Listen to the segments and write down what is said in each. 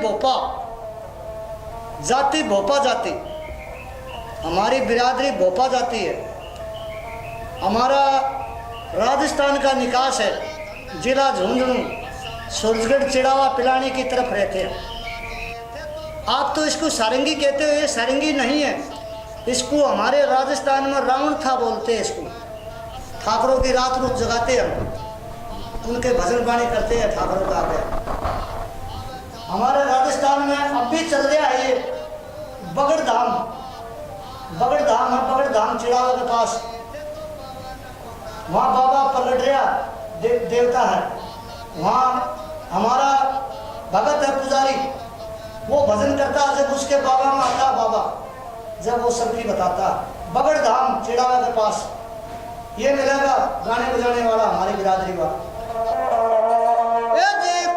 भोपा जाति, भोपा जाति, हमारी बिरादरी भोपा जाति है। हमारा राजस्थान का निकास है, जिला झुंझुनू, सूरजगढ़, चिड़ावा, पिलानी की तरफ रहते हैं। आप तो इसको सारंगी कहते हो, ये सारंगी नहीं है। इसको हमारे राजस्थान में रावण था बोलते हैं। इसको ठाकुरों की रात रोज जगाते हैं, हम उनके भजन पानी करते हैं ठाकुरों का आगे। हमारे राजस्थान में अब भी चल रहा है ये बगड़ धाम, बगड़ धाम है, बगड़ धाम चिड़ावा के पास। वहाँ बाबा पलटरिया देवता है, वहाँ हमारा भगत है पुजारी, वो भजन करता है। जब उसके बाबा में आता बाबा, जब वो सबकी बताता, बगड़ धाम चिड़ावा के पास ये मिलेगा गाने बजाने वाला हमारी बिरादरी का।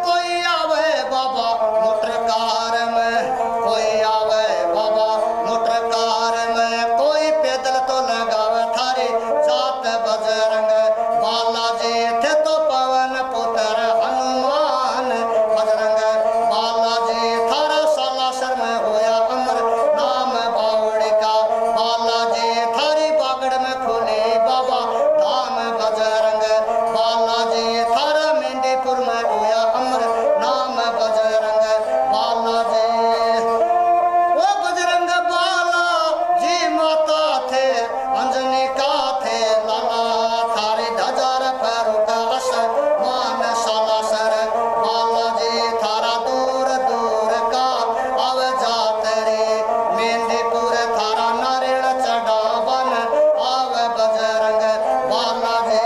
कोई आवे बाबा मोटर कार में, कोई आवे बाबा मोटर कार में, कोई पैदल तो लगावे थारी जात बजरंग बालाजी थे तो पवन पुत्र हनुमान। बजरंग बालाजी थारा सालासर में होया अमर, नाम बावड़ी का बालाजी थारी बागड़ में खोले बाबा धाम। बजरंग बालाजी थारा मेंढीपुर में होया अमर, नाम बजरंग बालाजी। वो बजरंग बालाजी माता थे, अंजनी का थे लाला, थारी ध्वजार पैरों का असर मान सालासर। बालाजी थारा दूर दूर का आव जात रे, मेंढीपुर थारा नारियल चढ़ावन आव बजरंग बालाजी।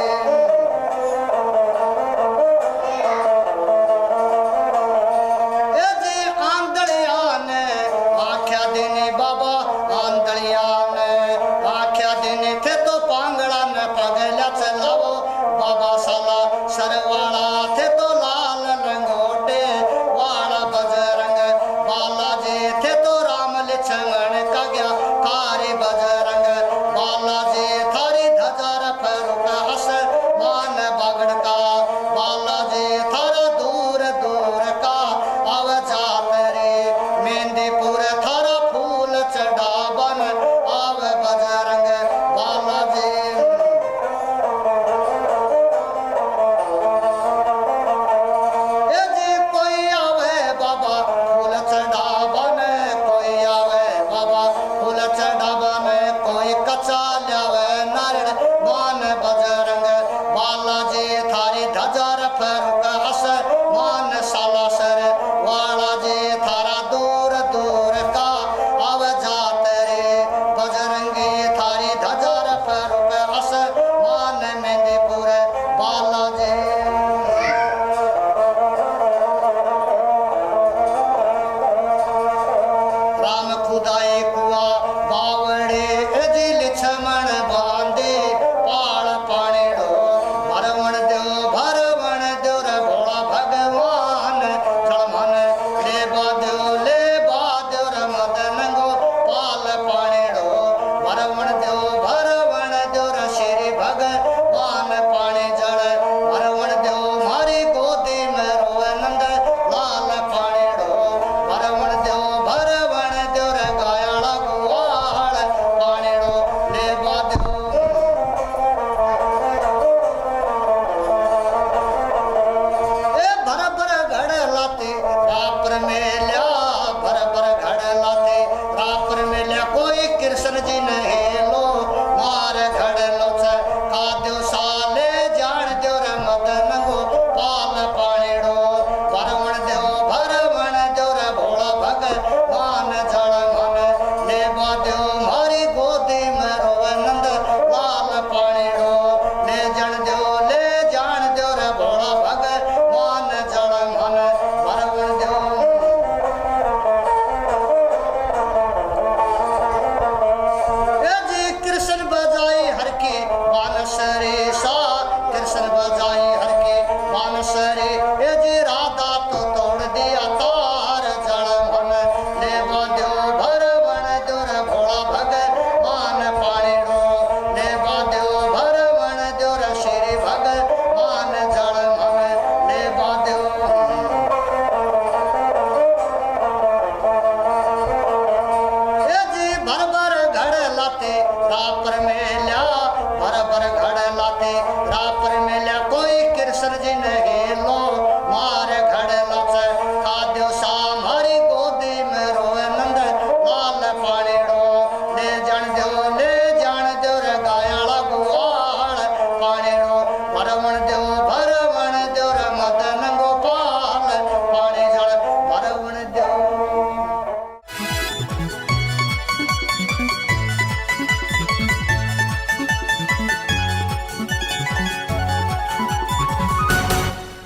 आंधड़िया ने आख्या देने बाबा, आंधड़िया ने आख्या देने थे तो पांगड़ा ने पगला चलावो बाबा साला सरवा